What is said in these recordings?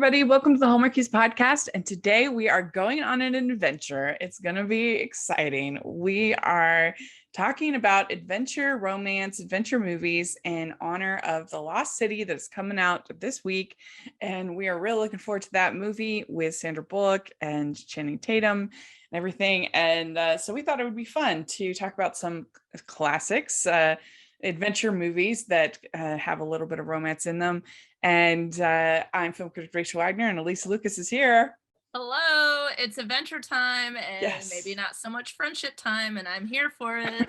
everybody. Welcome to the Hallmark podcast. And today we are going on an adventure. It's going to be exciting. We are talking about adventure, romance, adventure movies in honor of The Lost City that's coming out this week. And we are really looking forward to that movie with Sandra Bullock and Channing Tatum and everything. And so we thought it would be fun to talk about some classics, adventure movies that have a little bit of romance in them. And I'm film critic Rachel Wagner, and Alysa Lucas is here. Hello, it's adventure time and Yes. maybe not so much friendship time, and I'm here for it.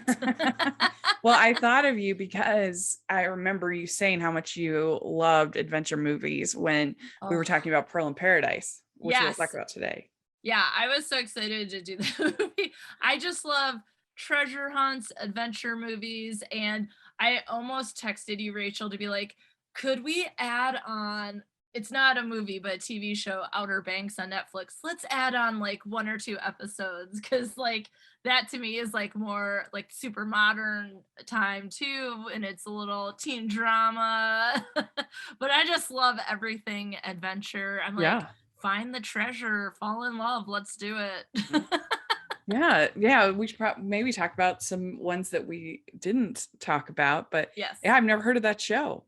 Well, I thought of you because I remember you saying how much you loved adventure movies when we were talking about Pearl in Paradise, which we'll talk about today. Yeah, I was so excited to do the movie. I just love treasure hunts, adventure movies, and I almost texted you, Rachel, to be like, could we add on, it's not a movie, but a TV show, Outer Banks on Netflix. Let's add on like 1 or 2 episodes, because like that to me is like more like super modern time too, and it's a little teen drama. But I just love everything adventure. I'm like, find the treasure, fall in love, let's do it. Yeah, we should maybe talk about some ones that we didn't talk about, but yes, I've never heard of that show.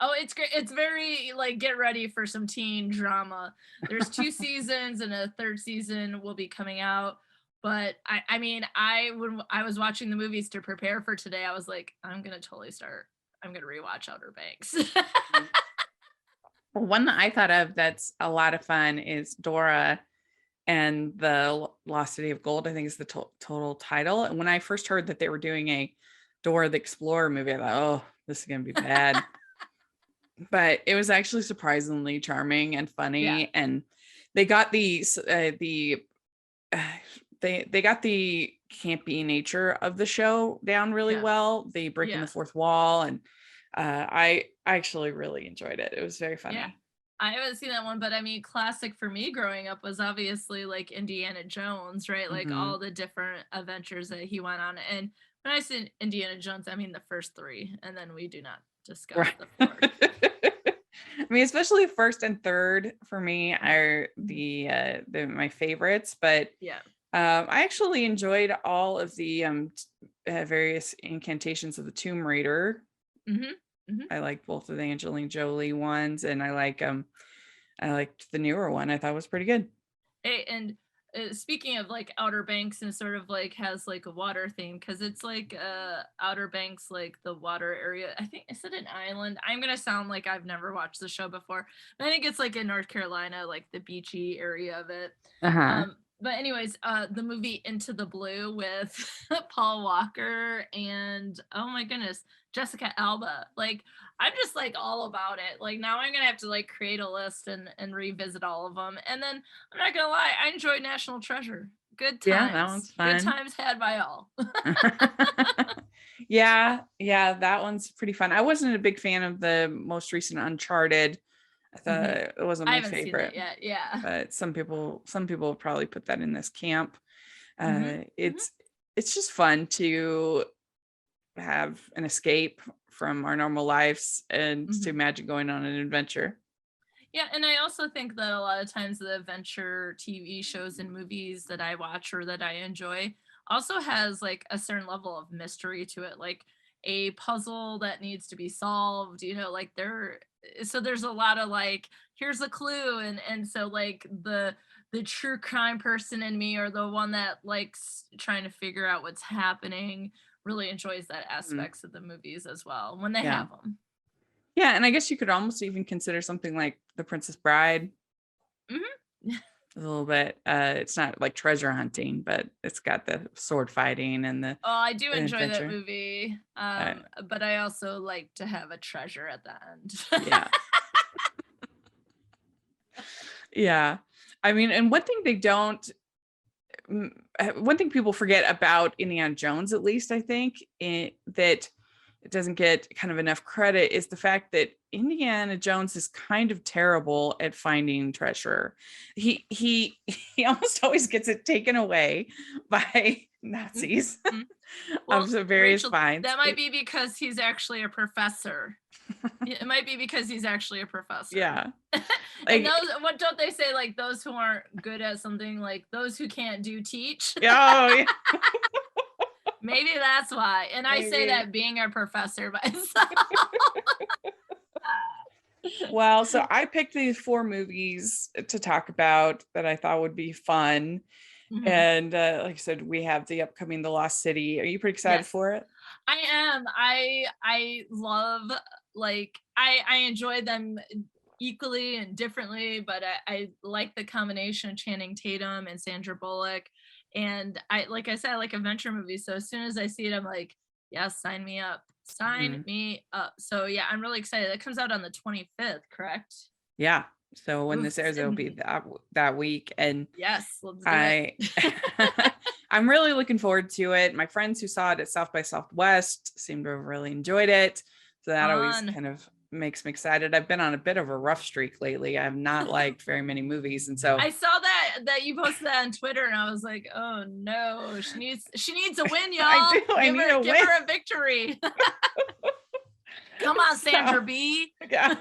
Oh, it's great. It's very like, get ready for some teen drama. There's 2 seasons and a 3rd season will be coming out. But I mean, when I was watching the movies to prepare for today, I was like, I'm going to rewatch Outer Banks. Well, one that I thought of that's a lot of fun is Dora and the Lost City of Gold, I think is the total title. And when I first heard that they were doing a Dora the Explorer movie, I thought, oh, this is going to be bad. But it was actually surprisingly charming and funny. And they got they got the campy nature of the show down really well. They breaking the fourth wall. And I actually really enjoyed it. It was very funny. Yeah. I haven't seen that one, but I mean, classic for me growing up was obviously like Indiana Jones, right? Like all the different adventures that he went on. And when I say Indiana Jones, I mean the first 3, and then we do not discuss the 4th. I mean, especially 1st and 3rd for me are my favorites, but I actually enjoyed all of the various incantations of the Tomb Raider. I like both of the Angelina Jolie ones, and I liked the newer one. I thought was pretty good. Hey, and speaking of like Outer Banks, and sort of like has like a water theme, because it's like Outer Banks, like the water area. I think, is it an island? I'm gonna sound like I've never watched the show before. I think it's like in North Carolina, like the beachy area of it. But anyways, the movie Into the Blue with Paul Walker and, oh my goodness, Jessica Alba. Like, I'm just like all about it. Like, now I'm gonna have to like create a list and revisit all of them. And then I'm not gonna lie, I enjoyed National Treasure. Good times. Yeah, that one's fun. Good times had by all. Yeah, that one's pretty fun. I wasn't a big fan of the most recent Uncharted. I thought it wasn't my favorite. Seen it yet. But some people will probably put that in this camp. It's just fun to have an escape from our normal lives and to imagine going on an adventure. Yeah, and I also think that a lot of times the adventure TV shows and movies that I watch or that I enjoy also has like a certain level of mystery to it, like a puzzle that needs to be solved, like there's a lot of like, here's a clue, and so like the true crime person in me, or the one that likes trying to figure out what's happening, really enjoys that aspects of the movies as well when they have them. Yeah, and I guess you could almost even consider something like The Princess Bride. A little bit. It's not like treasure hunting, but it's got the sword fighting and the. Oh, I do enjoy that movie. But I also like to have a treasure at the end. Yeah. I mean, and one thing people forget about Indiana Jones, at least I think, that doesn't get kind of enough credit is the fact that Indiana Jones is kind of terrible at finding treasure. He almost always gets it taken away by Nazis Mhm. Well, of the various Rachel, finds. that might be because he's actually a professor. It might be because he's actually a professor. Yeah. And Like, what don't they say, like, those who aren't good at something, like those who can't do teach? oh yeah. Maybe that's why. And I say Maybe. that being a professor myself. Well, so I picked these 4 movies to talk about that I thought would be fun. Mhm. And like I said, we have the upcoming The Lost City. Are you pretty excited Yes. for it? I am. I love, like, I enjoy them equally and differently, but I like the combination of Channing Tatum and Sandra Bullock. And like I said, I like adventure movies. So as soon as I see it, I'm like, yes, sign me up. Sign Mhm. me up. So yeah, I'm really excited. It comes out on the 25th, correct? Yeah. So when Oof, this airs, it'll be Sydney. that week. And Yes, let's do I it. I'm really looking forward to it. My friends who saw it at South by Southwest seem to have really enjoyed it. So that always Fun. kind of makes me excited. I've been on a bit of a rough streak lately. I have not liked very many movies. And so I saw that you posted that on Twitter, and I was like, oh no, she needs a win, y'all. I do. I need a Give win. her a victory. Come on, Sandra So, B. yeah.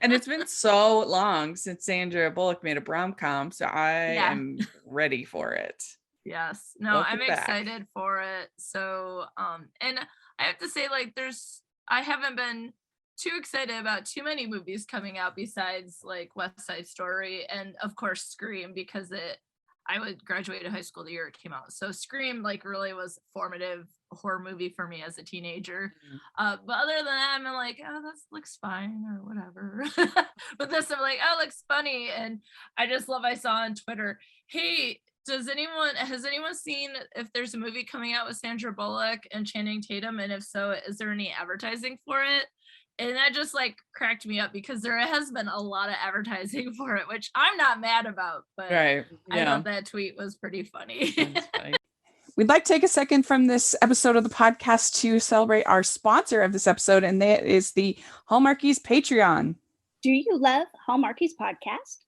And it's been so long since Sandra Bullock made a rom-com. So I Yeah. am ready for it. Yes. No, I'm Welcome back. excited for it. So, and I have to say, like, I haven't been too excited about too many movies coming out besides like West Side Story and of course Scream, because I would graduate high school the year it came out. So Scream like really was a formative horror movie for me as a teenager. Mhm. But other than that, I'm like, oh, that looks fine or whatever. But this, I'm like, oh, it looks funny. And I saw on Twitter, hey, has anyone seen if there's a movie coming out with Sandra Bullock and Channing Tatum? And if so, is there any advertising for it? And that just like cracked me up because there has been a lot of advertising for it, which I'm not mad about, but Right. I Yeah. thought that tweet was pretty funny. That's funny. We'd like to take a second from this episode of the podcast to celebrate our sponsor of this episode, and that is the Hallmarkies Patreon. Do you love Hallmarkies podcast?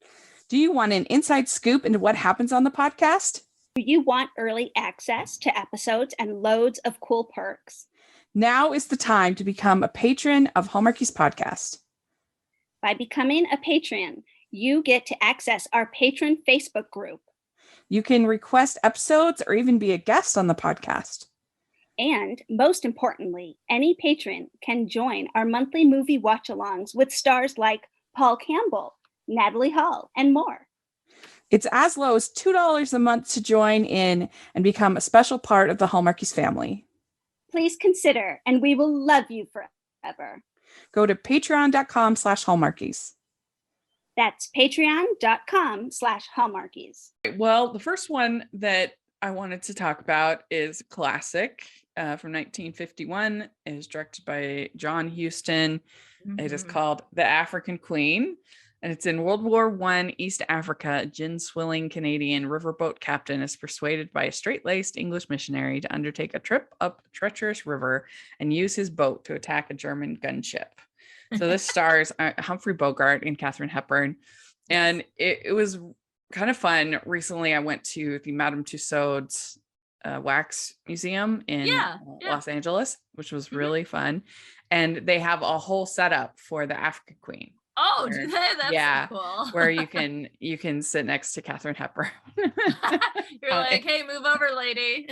Do you want an inside scoop into what happens on the podcast? Do you want early access to episodes and loads of cool perks? Now is the time to become a patron of Hallmarkies podcast. By becoming a patron, you get to access our patron Facebook group. You can request episodes or even be a guest on the podcast. And most importantly, any patron can join our monthly movie watch-alongs with stars like Paul Campbell, Natalie Hall, and more. It's as low as $2 a month to join in and become a special part of the Hallmarkies family. Please consider, and we will love you forever. Go to patreon.com/Hallmarkies. That's patreon.com/Hallmarkies. Well, the first one that I wanted to talk about is classic from 1951. It is directed by John Huston. It is called The African Queen, and it's in World War I, East Africa. A gin-swilling Canadian riverboat captain is persuaded by a straight-laced English missionary to undertake a trip up a treacherous river and use his boat to attack a German gunship. So this stars Humphrey Bogart and Katharine Hepburn, and it was kind of fun. Recently, I went to the Madame Tussauds wax museum in Los Angeles, which was really fun. And they have a whole setup for the African Queen. Oh, do they? That's so cool. Where you can sit next to Katharine Hepburn. You're like, hey, move over, lady.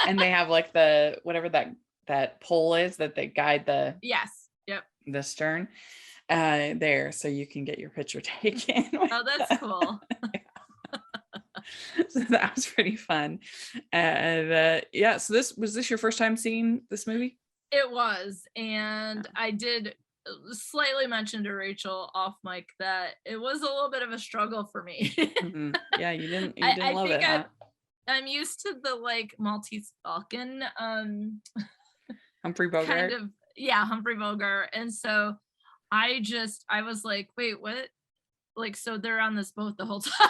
And they have like whatever that pole is that they guide the the stern there, so you can get your picture taken. Oh, that's cool. So that was pretty fun. And so was this your first time seeing this movie? It was, and I did slightly mention to Rachel off mic that it was a little bit of a struggle for me. Mm-hmm. Yeah, you didn't love it, huh? I'm used to the like Maltese Falcon Humphrey Bogart. kind of, Humphrey Bogart. And so I was like, wait, what? Like, so they're on this boat the whole time.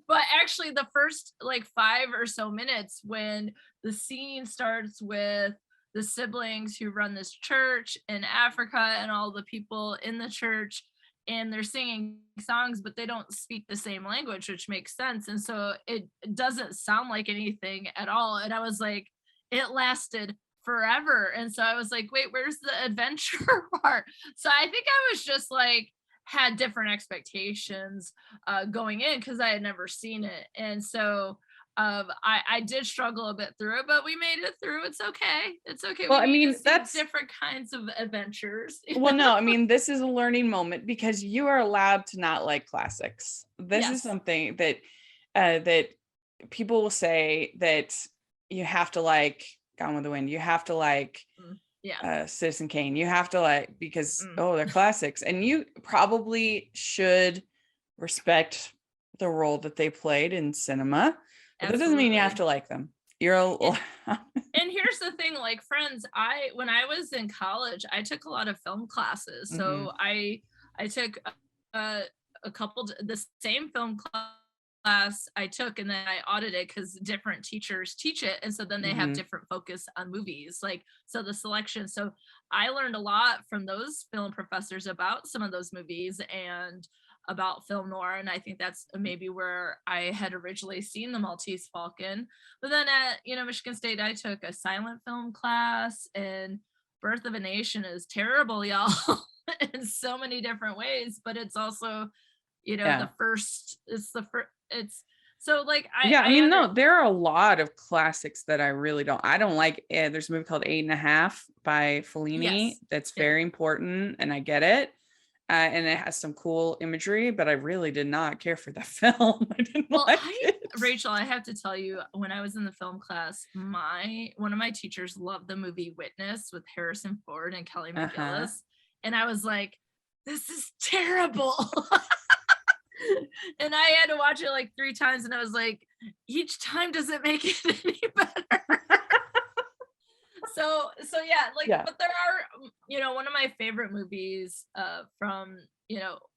But actually the first like 5 or so minutes when the scene starts with the siblings who run this church in Africa and all the people in the church, and they're singing songs, but they don't speak the same language, which makes sense. And so it doesn't sound like anything at all. And I was like, it lasted forever. And so I was like, wait, where's the adventure part? So I think I was just like, had different expectations going in because I had never seen it. And so I did struggle a bit through it, but we made it through. It's okay. It's okay. Well, We I need mean, to see that's different kinds of adventures. well, no, I mean, this is a learning moment because you are allowed to not like classics. This is Yes. something that that people will say that you have to like Gone with the Wind. You have to like Yeah. Citizen Kane. You have to like because Mm. oh, they're classics, and you probably should respect the role that they played in cinema. But that doesn't mean you have to like them. You're And here's the thing, like Friends, when I was in college, I took a lot of film classes. So I took a couple the same film class I took, and then I audited because different teachers teach it, and so then they have different focus on movies, like so the selection. So I learned a lot from those film professors about some of those movies and about film noir, and I think that's maybe where I had originally seen The Maltese Falcon. But then at Michigan State, I took a silent film class, and Birth of a Nation is terrible, y'all, in so many different ways. But it's also, the first. It's so like I mean, no, there are a lot of classics that I really don't. I don't like. There's a movie called 8.5 by Fellini. Yes. That's very important, and I get it. And it has some cool imagery, but I really did not care for the film. I didn't like it. Rachel, I have to tell you, when I was in the film class, one of my teachers loved the movie Witness with Harrison Ford and Kelly McGillis. And I was like, this is terrible. And I had to watch it like 3 times, and I was like, each time doesn't make it any better. So yeah, but there are, one of my favorite movies from,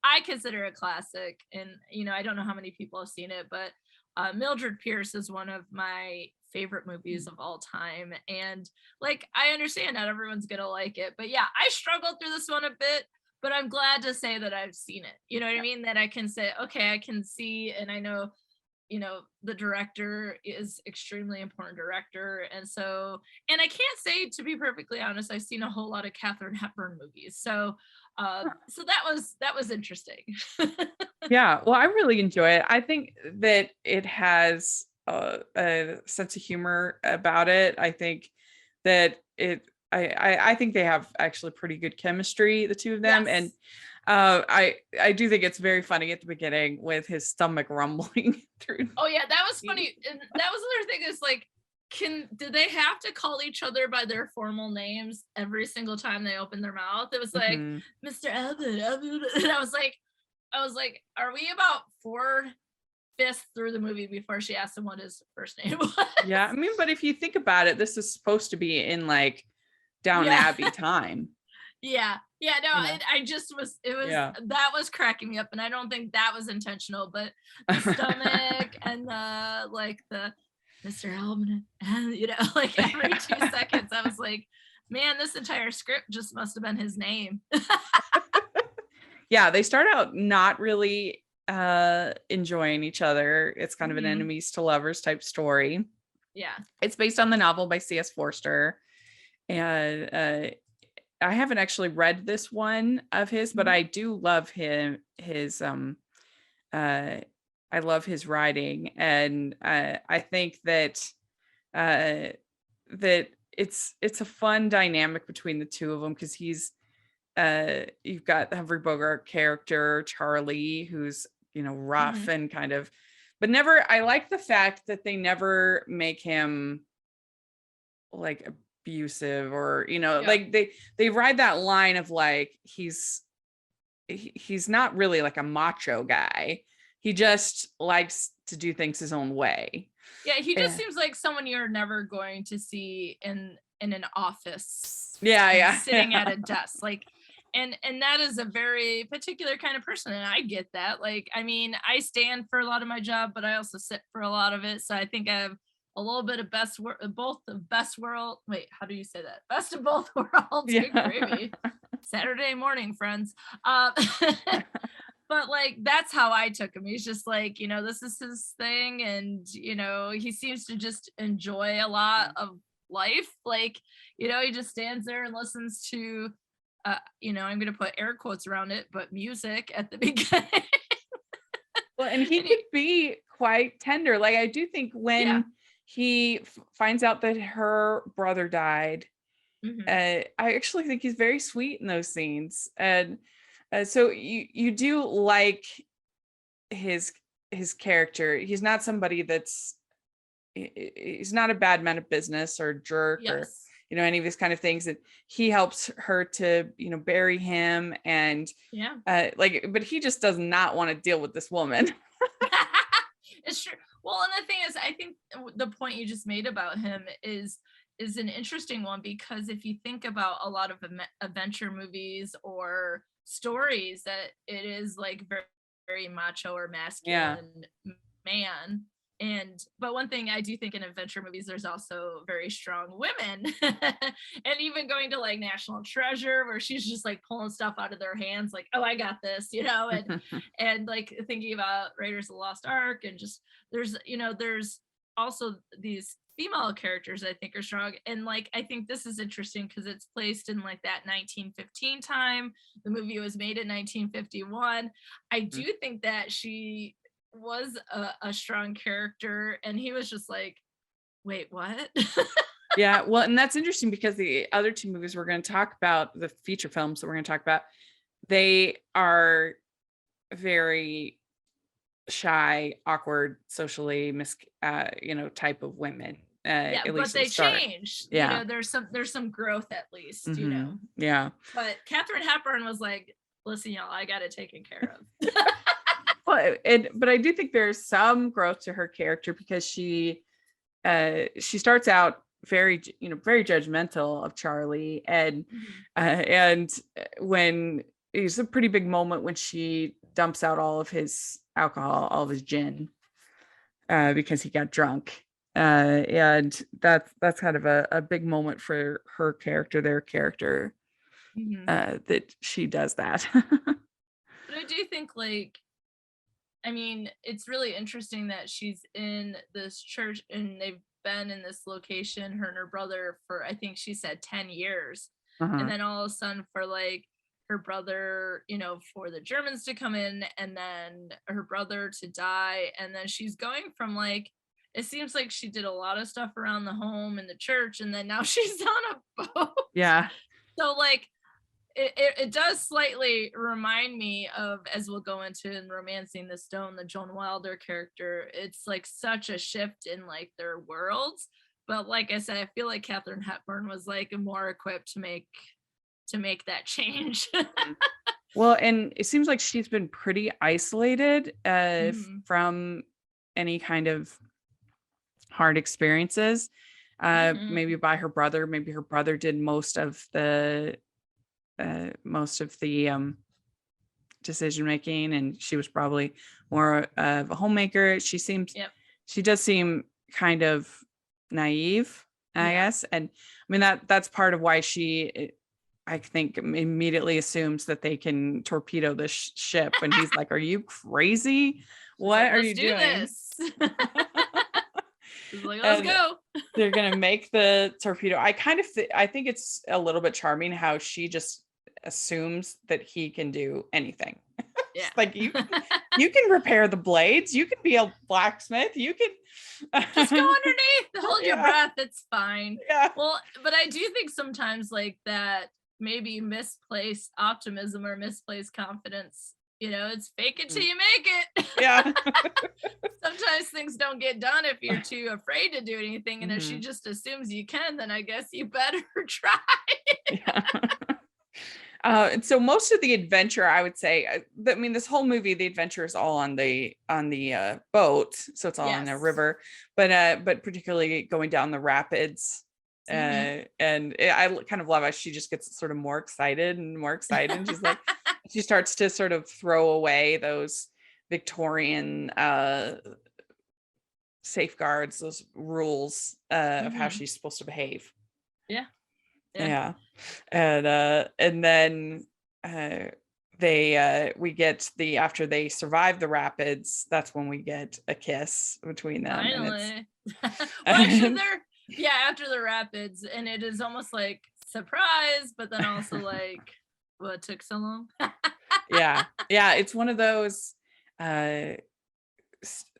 I consider it classic, and I don't know how many people have seen it, but Mildred Pierce is one of my favorite movies of all time. And like, I understand not everyone's gonna like it, but yeah, I struggled through this one a bit, but I'm glad to say that I've seen it. You know what I mean? That I can say, okay, I can see, and I know, the director is extremely important director. And I can't say, to be perfectly honest, I've seen a whole lot of Katharine Hepburn movies. So that was interesting. Yeah, well, I really enjoy it. I think that it has a sense of humor about it. I think that I think they have actually pretty good chemistry, the two of them. Yes. And I do think it's very funny at the beginning with his stomach rumbling through. Oh yeah, that was funny. And that was another thing, is like, did they have to call each other by their formal names every single time they opened their mouth? It was like, Mr. Albert, and I was like, are we about 4/5 through the movie before she asked him what his first name was? Yeah, I mean, but if you think about it, this is supposed to be in like Downton Abbey time. Yeah, no, I just was, that was cracking me up, and I don't think that was intentional, but the stomach and the Mr. Albert, and like every 2 seconds, I was like, man, this entire script just must have been his name. Yeah, they start out not really enjoying each other. It's kind of an enemies to lovers type story. Yeah, it's based on the novel by C.S. Forster, and I haven't actually read this one of his, but I do love his I love his writing, and I think that that it's a fun dynamic between the two of them, because he's you've got the Humphrey Bogart character Charlie, who's rough and kind of, but never. I like the fact that they never make him like abusive or like they ride that line of like he's not really like a macho guy. He just likes to do things his own way. Yeah, he just seems like someone you're never going to see in an office. Sitting at a desk, like, and that is a very particular kind of person, and I get that. Like, I mean, I stand for a lot of my job, but I also sit for a lot of it. So I think I have a little bit of both the best world. Wait, how do you say that? Best of both worlds. Good gravy. Saturday morning, friends. But like that's how I took him. He's just like, this is his thing, and he seems to just enjoy a lot of life. Like, he just stands there and listens to I'm gonna put air quotes around it, but music at the beginning. Well, and he could be quite tender. Like I do think when he finds out that her brother died, I actually think he's very sweet in those scenes. And so you do like his character. He's not somebody he's not a bad man of business or jerk or any of these kind of things. That he helps her to bury him, and but he just does not want to deal with this woman. It's true. Well, and the thing is, I think the point you just made about him is an interesting one, because if you think about a lot of adventure movies or stories, that it is like very, very macho or masculine man. But one thing I do think in adventure movies, there's also very strong women. And even going to like National Treasure, where she's just like pulling stuff out of their hands, like, oh, I got this, and like thinking about Raiders of the Lost Ark, and just there's also these female characters I think are strong. And like I think this is interesting because it's placed in like that 1915 time. The movie was made in 1951. I do think that she was a strong character, and he was just like, wait, what? Yeah, well, and that's interesting because the other two movies we're going to talk about, the feature films that we're going to talk about, they are very shy, awkward, socially type of women. At least but they changed. Yeah, there's some growth at least. Yeah. But Katharine Hepburn was like, listen, y'all, I got it taken care of. Well, but I do think there's some growth to her character, because she starts out very judgmental of Charlie, and when it's a pretty big moment when she dumps out all of his alcohol, all of his gin, because he got drunk, and that's kind of a big moment for her character, their character, that she does that. But I do think it's really interesting that she's in this church and they've been in this location, her and her brother, for I think she said 10 years. And then all of a sudden for like her brother, for the Germans to come in, and then her brother to die. And then she's going from like, it seems like she did a lot of stuff around the home and the church, and then now she's on a boat. Yeah. So like, it does slightly remind me of, as we'll go into in Romancing the Stone, the Joan Wilder character. It's like such a shift in like their worlds. But like I said, I feel like Katharine Hepburn was like more equipped to make that change. Well, and it seems like she's been pretty isolated from any kind of hard experiences. Maybe by her brother. Maybe her brother did most of the decision making, and she was probably more of a homemaker. She does seem kind of naive, I guess, and I mean that's part of why I think immediately assumes that they can torpedo this ship, and he's like, "Are you crazy? What are you doing?" This. He's like, let's go. They're gonna make the torpedo. I kind of I think it's a little bit charming how she just assumes that he can do anything. Yeah. Like you can repair the blades, you can be a blacksmith, you can just go underneath, hold your breath, it's fine. Yeah. Well, but I do think sometimes like that maybe misplaced optimism or misplaced confidence, it's fake it till you make it. Yeah. Sometimes things don't get done if you're too afraid to do anything, and if she just assumes you can, then I guess you better try. Yeah. And so most of the adventure, I would say, this whole movie, the adventure is all on the boat, so it's all on the river, but particularly going down the rapids, and I kind of love how she just gets sort of more excited and more excited. And she's like, she starts to sort of throw away those Victorian safeguards, those rules of how she's supposed to behave. Yeah. And then we get after they survive the rapids, that's when we get a kiss between them. Finally. Well, after the rapids, and it is almost like surprise, but then also like, what took so long? yeah, it's one of those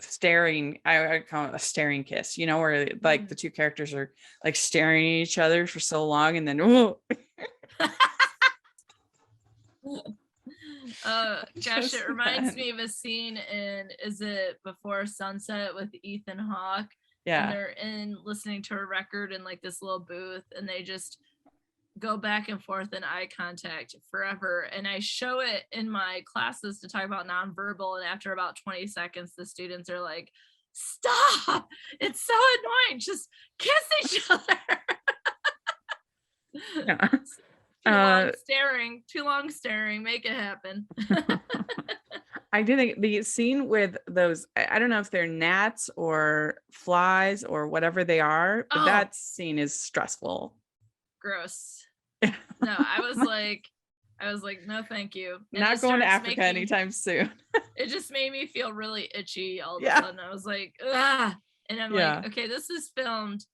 staring, I call it a staring kiss, where like the two characters are like staring at each other for so long, and then gosh, it reminds me of a scene in, is it Before Sunset with Ethan Hawke? And they're listening to a record in like this little booth, and they just go back and forth in eye contact forever. And I show it in my classes to talk about nonverbal, and after about 20 seconds the students are like, stop, it's so annoying, just kiss each other. Too long staring, make it happen. I do think the scene with those, I don't know if they're gnats or flies or whatever they are, but that scene is stressful. Gross. No, I was like, no, thank you. And not going to Africa anytime soon. It just made me feel really itchy all of a sudden. I was like, ah. And I'm like, okay, this is filmed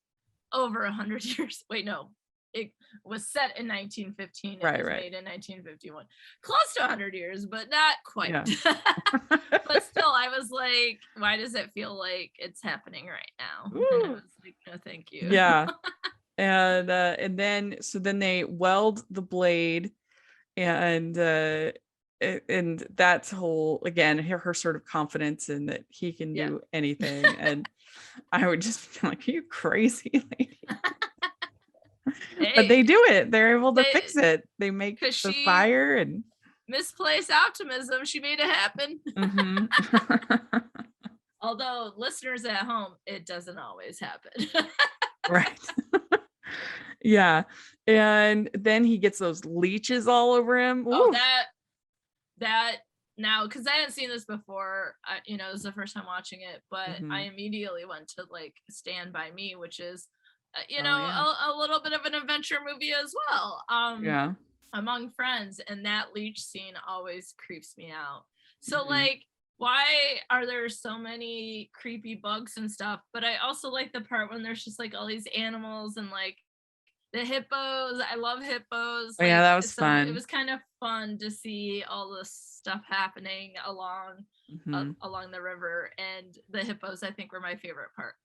over 100 years. Wait, no. It was set in 1915. It was made in 1951. Close to 100 years, but not quite. Yeah. But still, I was like, why does it feel like it's happening right now? And I was like, no, thank you. Yeah. And then they weld the blade, and that's whole, again, her sort of confidence in that he can do anything. And I would just feel like, are you crazy, lady? Hey, but they do it. They're able to fix it. They make the fire and misplaced optimism. She made it happen. Although listeners at home, it doesn't always happen. Right. Yeah. And then he gets those leeches all over him. Ooh. Oh, that now, because I hadn't seen this before. It was the first time watching it, but I immediately went to like Stand By Me, which is a little bit of an adventure movie as well. Among friends, and that leech scene always creeps me out. So like, why are there so many creepy bugs and stuff? But I also like the part when there's just like all these animals and like the hippos. I love hippos. Like, that was fun. It was kind of fun to see all this stuff happening along the river, and the hippos I think were my favorite part.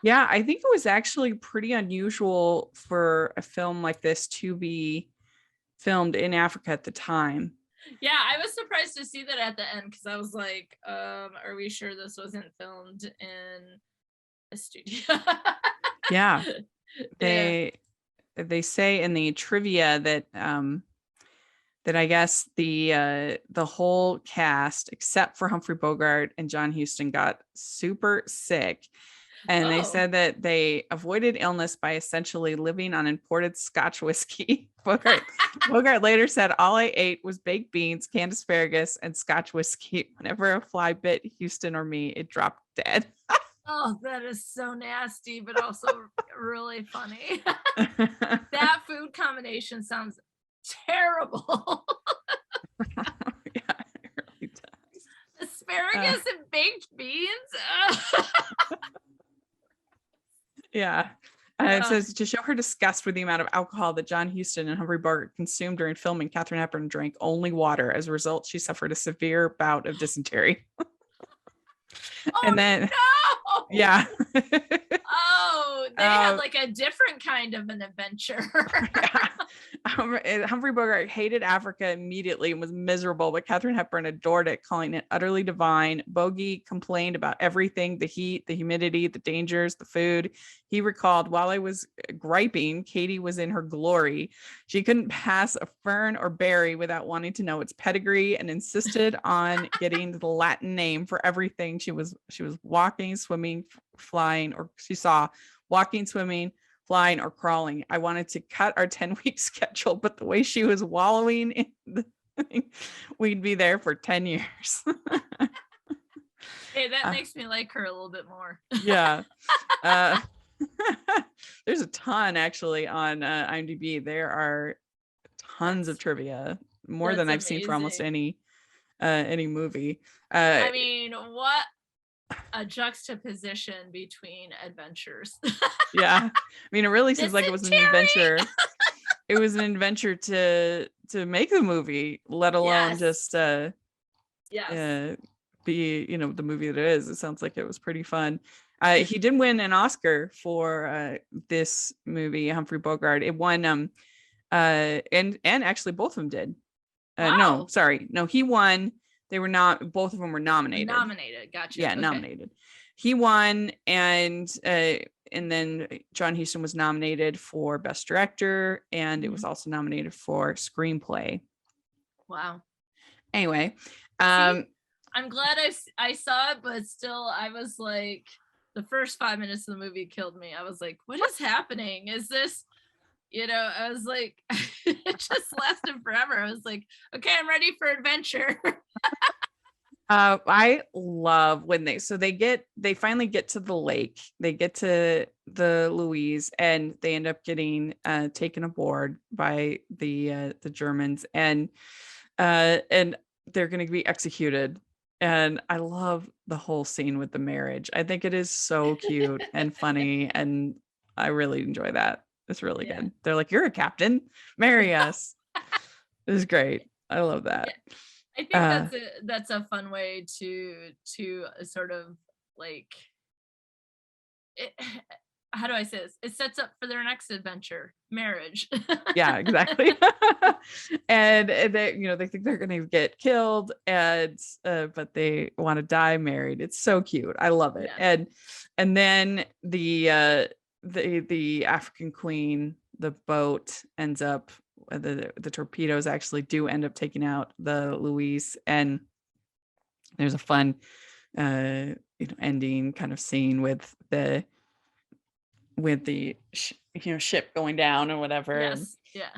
Yeah, I think it was actually pretty unusual for a film like this to be filmed in Africa at the time. Yeah, I was surprised to see that at the end, because I was like, are we sure this wasn't filmed in a studio? Yeah. They say in the trivia that that I guess the whole cast except for Humphrey Bogart and John Huston got super sick. And they said that they avoided illness by essentially living on imported Scotch whiskey. Bogart later said, all I ate was baked beans, canned asparagus, and Scotch whiskey. Whenever a fly bit Huston or me, it dropped dead. Oh, that is so nasty, but also really funny. That food combination sounds terrible. Yeah, it really does. Asparagus and baked beans? Yeah. It says, to show her disgust with the amount of alcohol that John Huston and Humphrey Bogart consumed during filming, Katharine Hepburn drank only water. As a result, she suffered a severe bout of dysentery. And then, no! Yeah. Oh, they had like a different kind of an adventure. Yeah. Humphrey Bogart hated Africa immediately and was miserable, but Katharine Hepburn adored it, calling it utterly divine. Bogey complained about everything: the heat, the humidity, the dangers, the food. He recalled, while I was griping, Katie was in her glory. She couldn't pass a fern or berry without wanting to know its pedigree, and insisted on getting the Latin name for everything she was walking, swimming, flying, or she saw walking, swimming, flying, or crawling. I wanted to cut our 10-week schedule, but the way she was wallowing in the thing, we'd be there for 10 years. Hey, that makes me like her a little bit more. Yeah. There's a ton actually on IMDb. There are tons of trivia, more than I've seen for almost any movie. I mean, what a juxtaposition between adventures. Yeah, I mean, it really seems like it was an adventure. It was an adventure to make the movie, let alone just be, the movie that it is. It sounds like it was pretty fun. He did win an Oscar for this movie, Humphrey Bogart. It won and actually both of them did. Wow. No, he won. They were not, both of them were nominated. Gotcha. Yeah, okay. Nominated. He won, and then John Huston was nominated for Best Director, and it was also nominated for Screenplay. Wow. Anyway, I'm glad I saw it, but still, I was like, the first 5 minutes of the movie killed me. I was like, what is happening? Is this, I was like, it just lasted forever. I was like, okay, I'm ready for adventure. I love when they finally get to the lake. They get to the Louise, and they end up getting taken aboard by the Germans, and they're going to be executed. And I love the whole scene with the marriage. I think it is so cute and funny, and I really enjoy that. It's really good. They're like, "You're a captain, marry us." It was great. I love that. Yeah. I think that's a fun way to sort of like it, how do I say this? It sets up for their next adventure, marriage. Yeah, exactly. And they, they think they're going to get killed, and but they want to die married. It's so cute. I love it. Yeah. And then the African Queen, the boat ends up, the torpedoes actually do end up taking out the Louise, and there's a fun ending kind of scene with the ship going down or whatever. Yes. Yeah.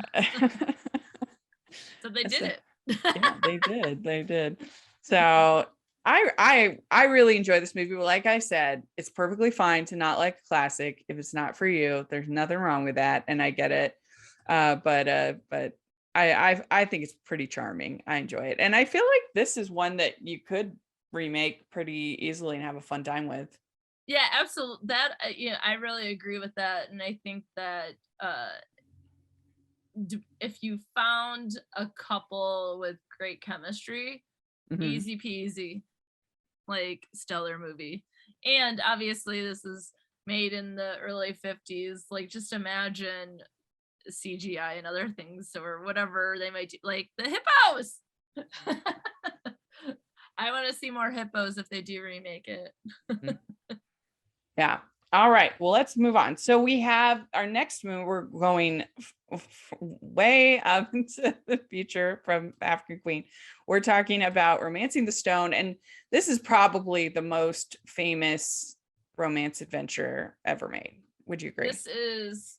So they did it. Yeah, they did. So I really enjoy this movie, but like I said, it's perfectly fine to not like a classic. If it's not for you, there's nothing wrong with that, and I get it. But I think it's pretty charming. I enjoy it, and I feel like this is one that you could remake pretty easily and have a fun time with. Yeah, absolutely. That I really agree with that, and I think that if you found a couple with great chemistry, easy peasy, like stellar movie. And obviously, this is made in the early 50s. Like, just imagine CGI and other things or whatever they might do, like the hippos. I want to see more hippos if they do remake it. Yeah. All right. Well, let's move on. So we have our next movie. We're going way up into the future from African Queen. We're talking about Romancing the Stone, and this is probably the most famous romance adventure ever made. Would you agree? This is,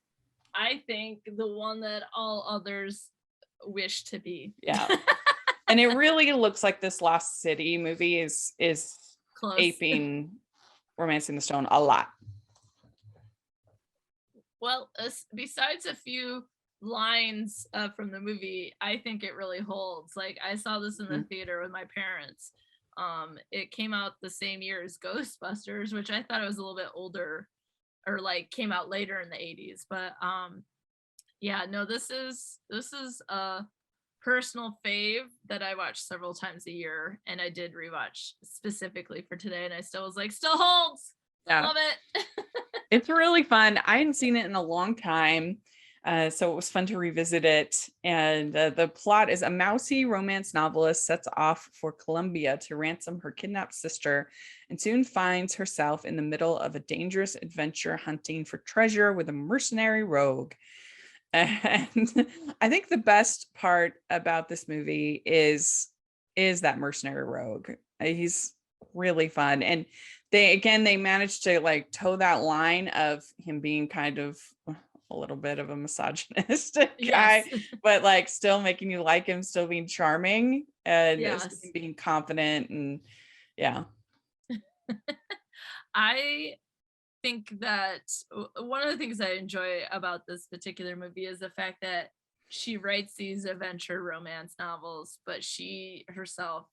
I think, the one that all others wish to be. Yeah. And it really looks like this Lost City movie is close. Aping Romancing the Stone a lot. Well, besides a few lines from the movie, I think it really holds. Like, I saw this in the theater with my parents. It came out the same year as Ghostbusters, which I thought it was a little bit older, or like came out later in the 80s. But yeah, no, this is a personal fave that I watch several times a year, and I did rewatch specifically for today, and I still was like, still holds. Yeah. Love it. It's really fun. I hadn't seen it in a long time, so it was fun to revisit it. And the plot is a mousy romance novelist sets off for Colombia to ransom her kidnapped sister, and soon finds herself in the middle of a dangerous adventure hunting for treasure with a mercenary rogue. And I think the best part about this movie is that mercenary rogue. He's really fun, and they managed to like toe that line of him being kind of a little bit of a misogynistic guy, but like still making you like him, still being charming, and being confident, and yeah. I think that one of the things I enjoy about this particular movie is the fact that she writes these adventure romance novels, but she herself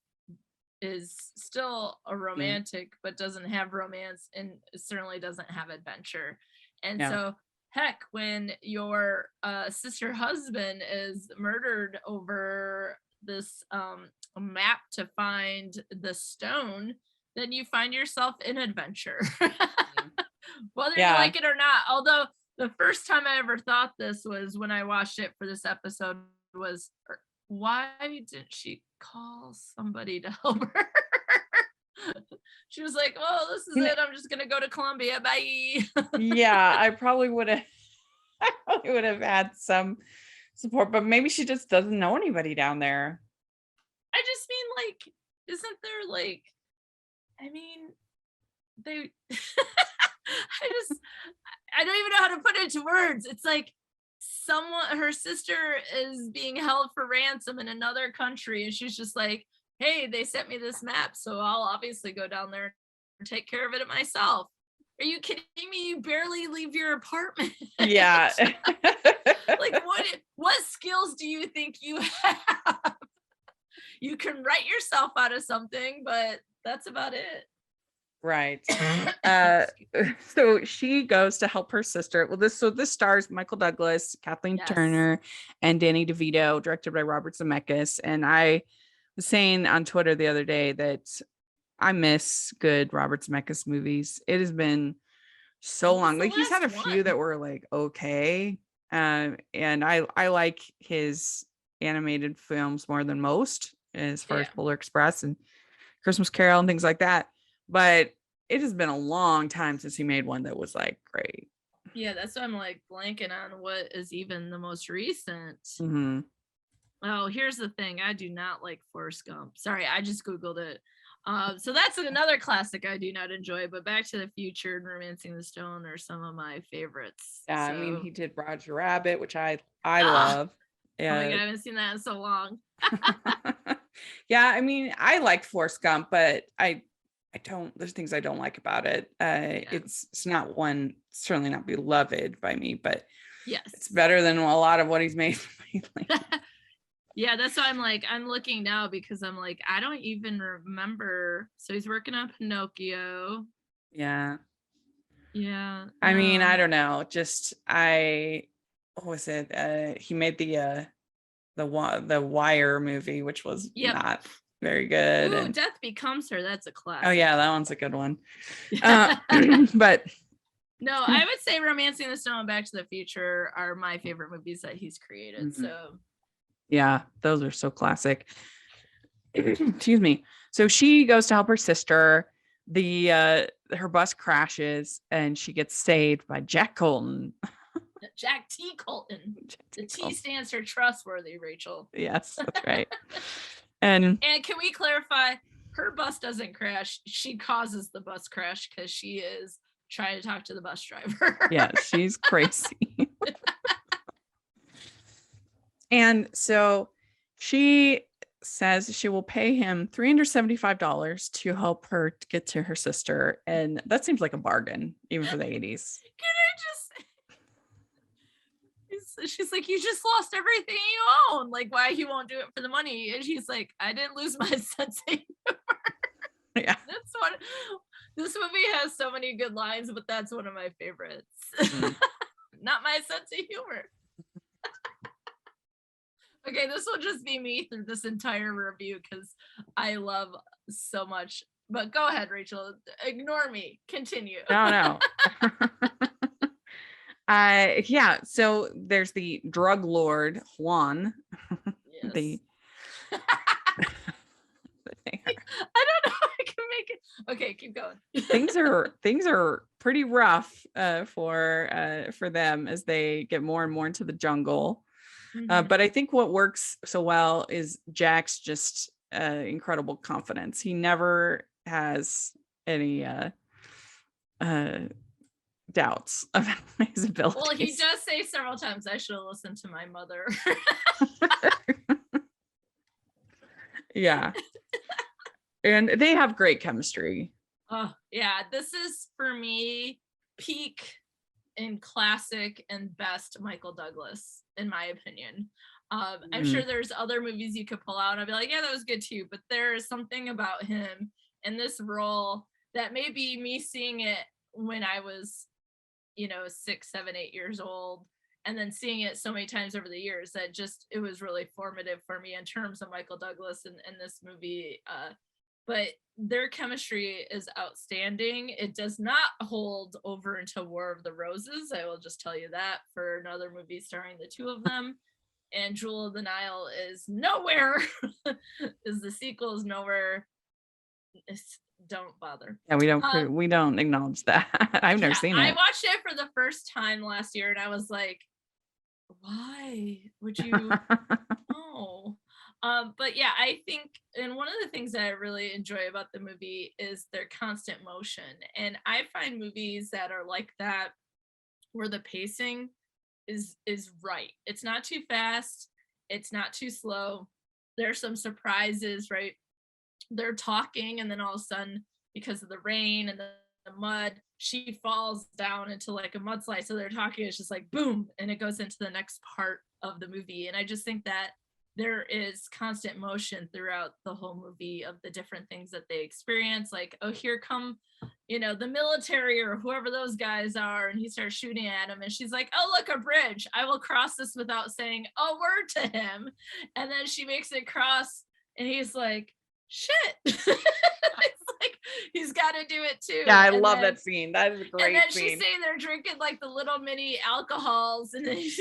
is still a romantic, but doesn't have romance and certainly doesn't have adventure. And so, heck, when your sister husband is murdered over this map to find the stone, then you find yourself in adventure, whether you like it or not. Although the first time I ever thought this was when I watched it for this episode was, why didn't she call somebody to help her? She was like, "Oh, this is it. I'm just gonna go to Columbia. Bye." Yeah, I probably would have had some support, but maybe she just doesn't know anybody down there. I just mean, like, isn't there like, I mean, they I don't even know how to put it into words. It's like her sister is being held for ransom in another country, and she's just like, hey, they sent me this map, so I'll obviously go down there and take care of it myself. Are you kidding me? You barely leave your apartment. Yeah. Like, what skills do you think you have? You can write yourself out of something, but that's about it. Right. So she goes to help her sister. Well, this stars Michael Douglas, Kathleen Turner, and Danny DeVito, directed by Robert Zemeckis. And I was saying on Twitter the other day that I miss good Robert Zemeckis movies. It has been so long. Like, he's had a few that were like okay. And I like his animated films more than most, as far as Polar Express and Christmas Carol and things like that. But it has been a long time since he made one that was like great. Yeah, that's why I'm like blanking on what is even the most recent. Mm-hmm. Oh, here's the thing. I do not like Forrest Gump. Sorry, I just Googled it. So that's another classic I do not enjoy, but Back to the Future and Romancing the Stone are some of my favorites. Yeah, so. I mean, he did Roger Rabbit, which I love. Yeah. Oh my God, I haven't seen that in so long. Yeah, I mean, I like Forrest Gump, but I don't, there's things I don't like about it. It's not one, certainly not beloved by me, but it's better than a lot of what he's made lately. Yeah, that's why I'm like, I'm looking now because I'm like, I don't even remember. So he's working on Pinocchio. Yeah. Yeah. I mean, I don't know. Just what was it? He made the Wire movie, which was not very good. Ooh, Death Becomes Her. That's a classic. Oh yeah, that one's a good one. But no, I would say Romancing the Stone and Back to the Future are my favorite movies that he's created. Mm-hmm. So yeah, those are so classic. Excuse me. So she goes to help her sister. Her bus crashes and she gets saved by Jack Colton. Jack T. Colton. The T stands for trustworthy, Rachel. Yes, that's right. And can we clarify, her bus doesn't crash. She causes the bus crash because she is trying to talk to the bus driver. Yeah, she's crazy. And so she says she will pay him $375 to help her get to her sister. And that seems like a bargain, even for the 80s. She's like, you just lost everything you own. Like, why he won't do it for the money? And she's like, I didn't lose my sense of humor. Yeah. That's what this movie has, so many good lines, but that's one of my favorites. Not my sense of humor. Okay, this will just be me through this entire review because I love so much. But go ahead, Rachel. Ignore me. Continue. No. Yeah, so there's the drug lord Juan. Yes. I don't know if I can make it. Okay, keep going. things are pretty rough for them as they get more and more into the jungle. Mm-hmm. But I think what works so well is Jack's just incredible confidence. He never has any doubts about his abilities. Well, he does say several times, I should have listened to my mother. Yeah. And they have great chemistry. Oh yeah, this is for me peak in classic and best Michael Douglas, in my opinion. I'm sure there's other movies you could pull out and I'd be like, yeah, that was good too. But there is something about him in this role that may be me seeing it when I was, 6, 7, 8 years old, and then seeing it so many times over the years that just it was really formative for me in terms of Michael Douglas in this movie. But their chemistry is outstanding. It does not hold over into War of the Roses. I will just tell you that, for another movie starring the two of them. And Jewel of the Nile is nowhere. Is the sequel is nowhere. Don't bother. Yeah, we don't acknowledge that. I've never seen I it. watched it for the first time last year and I was like, why would you? Oh. But yeah, I think, and one of the things that I really enjoy about the movie is their constant motion. And I find movies that are like that, where the pacing is right. It's not too fast. It's not too slow. There's some surprises, right? They're talking, and then all of a sudden, because of the rain and the mud, she falls down into like a mudslide. So they're talking, it's just like boom, and it goes into the next part of the movie. And I just think that there is constant motion throughout the whole movie of the different things that they experience. Like, oh, here come, the military or whoever those guys are, and he starts shooting at him, and she's like, oh, look, a bridge. I will cross this without saying a word to him. And then she makes it cross, and he's like, shit. It's like he's got to do it too. Yeah, I love that scene. That is a great scene. And then scene. she's saying they're drinking like the little mini alcohols, and then he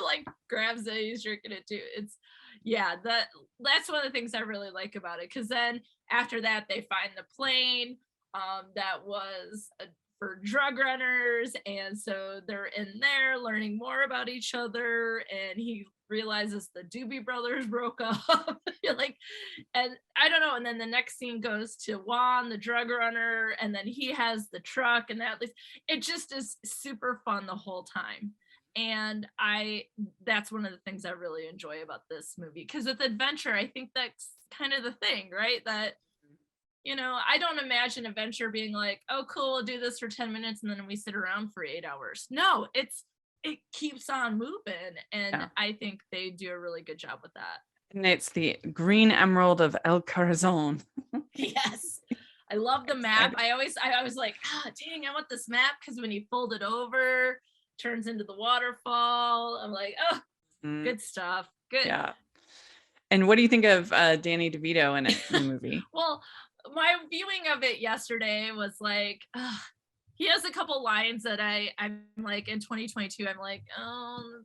like grabs it, he's drinking it too. It's that's one of the things I really like about it, because then after that they find the plane that was for drug runners, and so they're in there learning more about each other, and he realizes the Doobie Brothers broke up. Like, and I don't know, and then the next scene goes to Juan, the drug runner, and then he has the truck, and it just is super fun the whole time. And that's one of the things I really enjoy about this movie, because with adventure, I think that's kind of the thing, right? That I don't imagine adventure being like, oh cool, we'll do this for 10 minutes and then we sit around for 8 hours. No, it keeps on moving, and I think they do a really good job with that. And it's the green emerald of El Corazon. Yes. I love the map. I was like, dang, I want this map, because when you fold it over, turns into the waterfall. I'm like, oh, good stuff. Good. Yeah. And what do you think of Danny DeVito in the movie? Well, my viewing of it yesterday was like, he has a couple lines that I'm like, in 2022, I'm like, oh,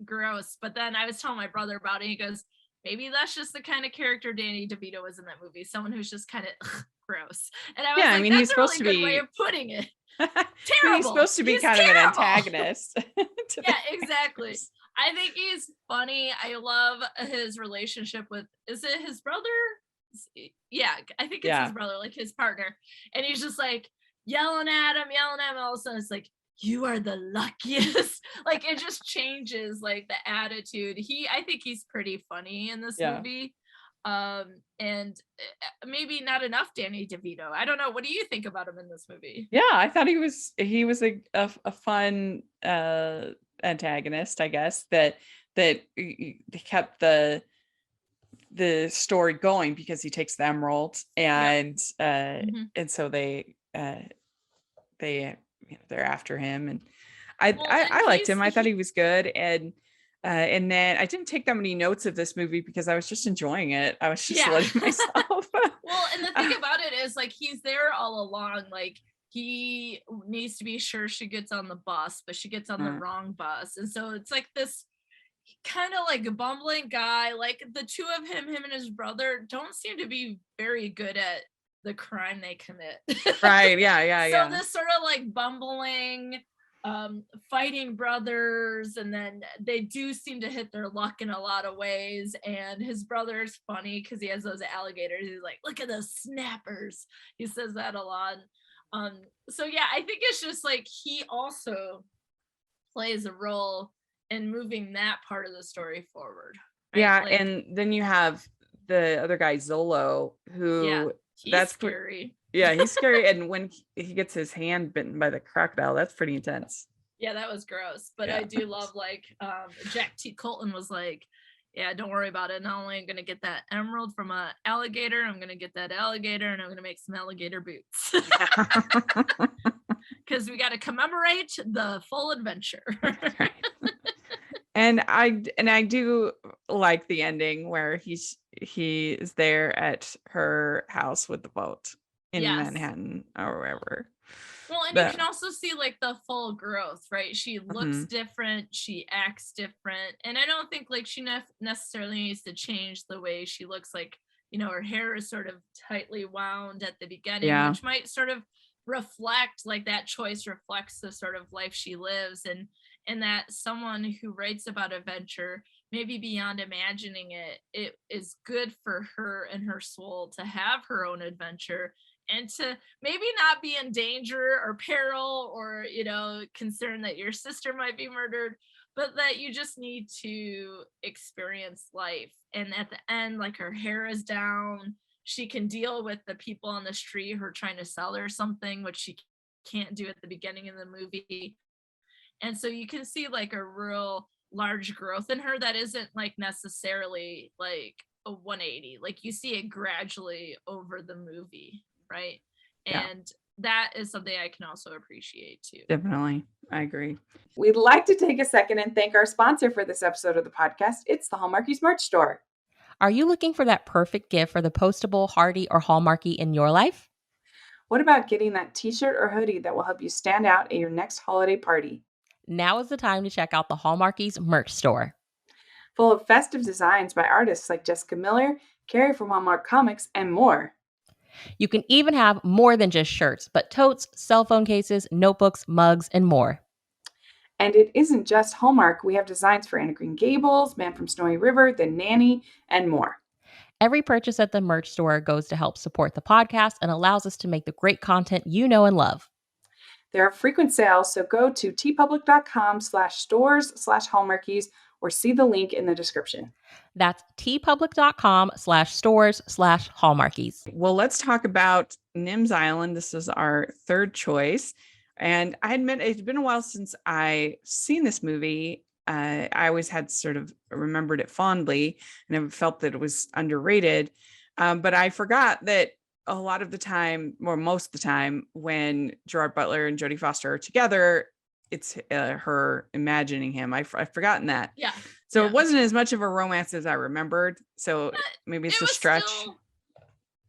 gross. But then I was telling my brother about it. He goes, maybe that's just the kind of character Danny DeVito is in that movie. Someone who's just kind of gross. And I was like, that's he's supposed a really to good be... way of putting it. Terrible. He's supposed to be kind of an antagonist. Yeah, exactly. I think he's funny. I love his relationship with, is it his brother? Yeah, I think it's his brother, like his partner. And he's just like yelling at him, and all of a sudden it's like, you are the luckiest. Like, it just changes like the attitude. I think he's pretty funny in this movie. And maybe not enough Danny DeVito. I don't know. What do you think about him in this movie? Yeah, I thought he was a fun antagonist, I guess, that kept the story going, because he takes the emerald, and and so they're after him, and I liked him. I thought he was good, and then I didn't take that many notes of this movie because I was just enjoying it. I was just letting myself. Well, and the thing about it is, like, he's there all along. Like, he needs to be sure she gets on the bus, but she gets on the wrong bus, and so it's like this kind of like a bumbling guy. Like, the two of him and his brother don't seem to be very good at the crime they commit. Right. Yeah. So this sort of like bumbling fighting brothers, and then they do seem to hit their luck in a lot of ways. And his brother's funny because he has those alligators. He's like, look at those snappers. He says that a lot. So yeah, I think it's just like he also plays a role in moving that part of the story forward. Right? Yeah, like, and then you have the other guy, Zolo, who he's scary. Yeah, he's scary. And when he gets his hand bitten by the crocodile, that's pretty intense. Yeah, that was gross. But Yeah. I do love like Jack T. Colton was like, yeah, don't worry about it. Not only am I gonna get that emerald from a alligator, I'm gonna get that alligator and I'm gonna make some alligator boots. Because we gotta commemorate the full adventure. Right. And I do like the ending where he is there at her house with the boat in Manhattan or wherever. Well, and you can also see like the full growth, right? She looks different, she acts different, and I don't think like she necessarily needs to change the way she looks. Like, you know, her hair is sort of tightly wound at the beginning, which might sort of reflect, like, that choice reflects the sort of life she lives, and that someone who writes about adventure, maybe beyond imagining it, it is good for her and her soul to have her own adventure and to maybe not be in danger or peril or, you know, concern that your sister might be murdered, but that you just need to experience life. And at the end, like, her hair is down, she can deal with the people on the street who are trying to sell her something, which she can't do at the beginning of the movie. And so you can see like a real large growth in her that isn't like necessarily like a 180. Like, you see it gradually over the movie, right? Yeah. And that is something I can also appreciate too. Definitely. I agree. We'd like to take a second and thank our sponsor for this episode of the podcast. It's the Hallmarkies merch store. Are you looking for that perfect gift for the postable, hardy, or Hallmarky in your life? What about getting that t-shirt or hoodie that will help you stand out at your next holiday party? Now is the time to check out the Hallmarkies merch store. Full of festive designs by artists like Jessica Miller, Carrie from Hallmark Comics, and more. You can even have more than just shirts, but totes, cell phone cases, notebooks, mugs, and more. And it isn't just Hallmark. We have designs for Anna Green Gables, Man from Snowy River, The Nanny, and more. Every purchase at the merch store goes to help support the podcast and allows us to make the great content you know and love. There are frequent sales, so go to tpublic.com/stores/Hallmarkies or see the link in the description. That's tpublic.com/stores/Hallmarkies. Well, let's talk about Nims Island. This is our third choice. And I admit it's been a while since I seen this movie. I always had sort of remembered it fondly and I felt that it was underrated. But I forgot that a lot of the time, or most of the time, when Gerard Butler and Jodie Foster are together, it's her imagining him. I've forgotten that. Yeah. So it wasn't as much of a romance as I remembered. So maybe it's a stretch.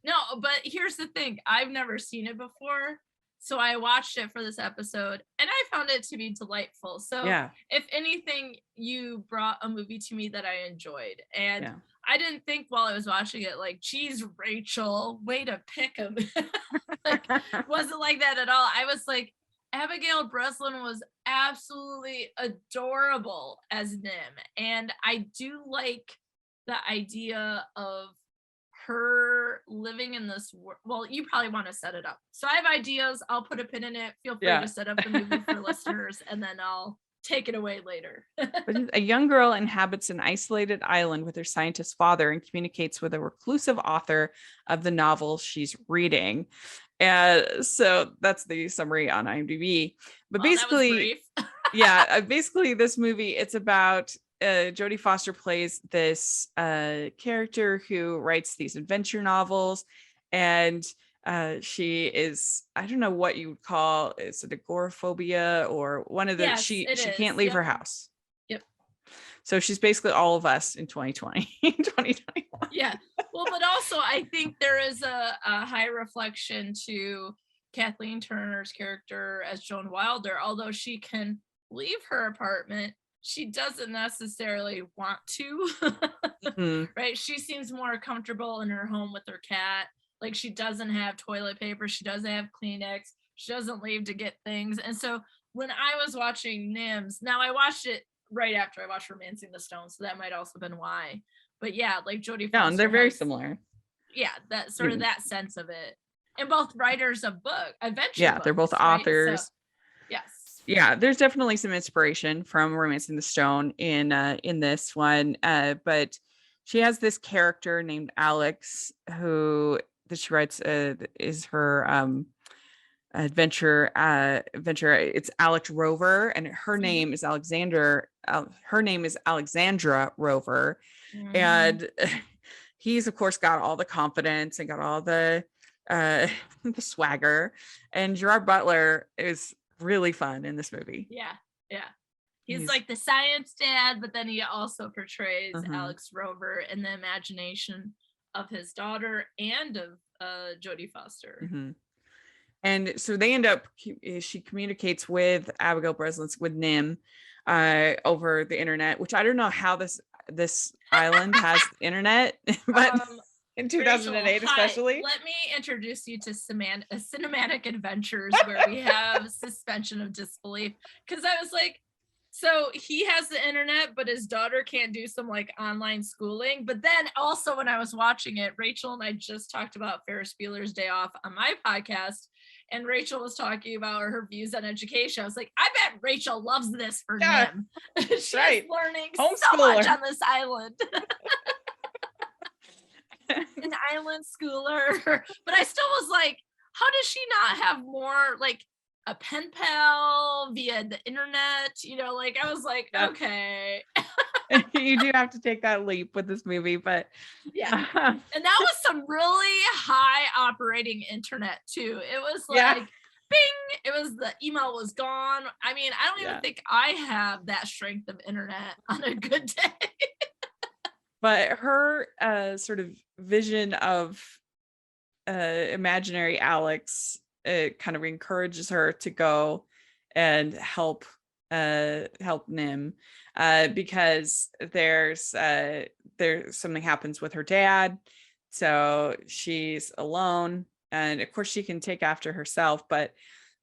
No, but here's the thing. I've never seen it before. So I watched it for this episode and I found it to be delightful. So if anything, you brought a movie to me that I enjoyed. And I didn't think while I was watching it, like, geez, Rachel, way to pick him. Like, wasn't like that at all. I was like, Abigail Breslin was absolutely adorable as Nim. And I do like the idea of her living in this world. Well, you probably want to set it up. So I have ideas. I'll put a pin in it. Feel free to set up the movie for listeners, and then I'll take it away later. A young girl inhabits an isolated island with her scientist father and communicates with a reclusive author of the novel she's reading. So that's the summary on IMDb. But basically, basically this movie, it's about Jodie Foster plays this character who writes these adventure novels, and she is, I don't know what you would call, is it agoraphobia or one of the, she can't leave her house. Yep. So she's basically all of us in 2020, 2021. Yeah. Well, but also I think there is a high reflection to Kathleen Turner's character as Joan Wilder. Although she can leave her apartment, she doesn't necessarily want to. Right? She seems more comfortable in her home with her cat. Like, she doesn't have toilet paper, she doesn't have Kleenex, she doesn't leave to get things. And so when I was watching Nims, now I watched it right after I watched Romancing the Stone, so that might also have been why. But yeah, like Jodie Foster. And they're very similar. Yeah, that sort of that sense of it. And both writers of adventure books, they're both authors. Right? So, yes. Yeah, there's definitely some inspiration from Romancing the Stone in this one. But she has this character named Alex who that she writes is her adventure. It's Alex Rover, and her name is Alexander. Her name is Alexandra Rover, and he's of course got all the confidence and got all the the swagger. And Gerard Butler is really fun in this movie. Yeah. He's like the science dad, but then he also portrays Alex Rover in the imagination of his daughter and of Jodie Foster. And so they end up, she communicates with Abigail Breslin, with Nim, over the internet, which I don't know how this island has internet, but in 2008 Rachel, especially. Hi. Let me introduce you to cinematic adventures where we have suspension of disbelief. Because I was like, so he has the internet, but his daughter can't do some like online schooling. But then also when I was watching it, Rachel and I just talked about Ferris Bueller's Day Off on my podcast. And Rachel was talking about her views on education. I was like, I bet Rachel loves this for Nim. She's learning so much on this island. An island schooler. But I still was like, how does she not have more like a pen pal via the internet? You know, like I was like, okay. You do have to take that leap with this movie, but yeah. And that was some really high operating internet too. It was like bing, it was, the email was gone. I mean, I don't even think I have that strength of internet on a good day. But her sort of vision of imaginary Alex kind of encourages her to go and help Nim, because there's something happens with her dad, so she's alone, and of course she can take after herself, but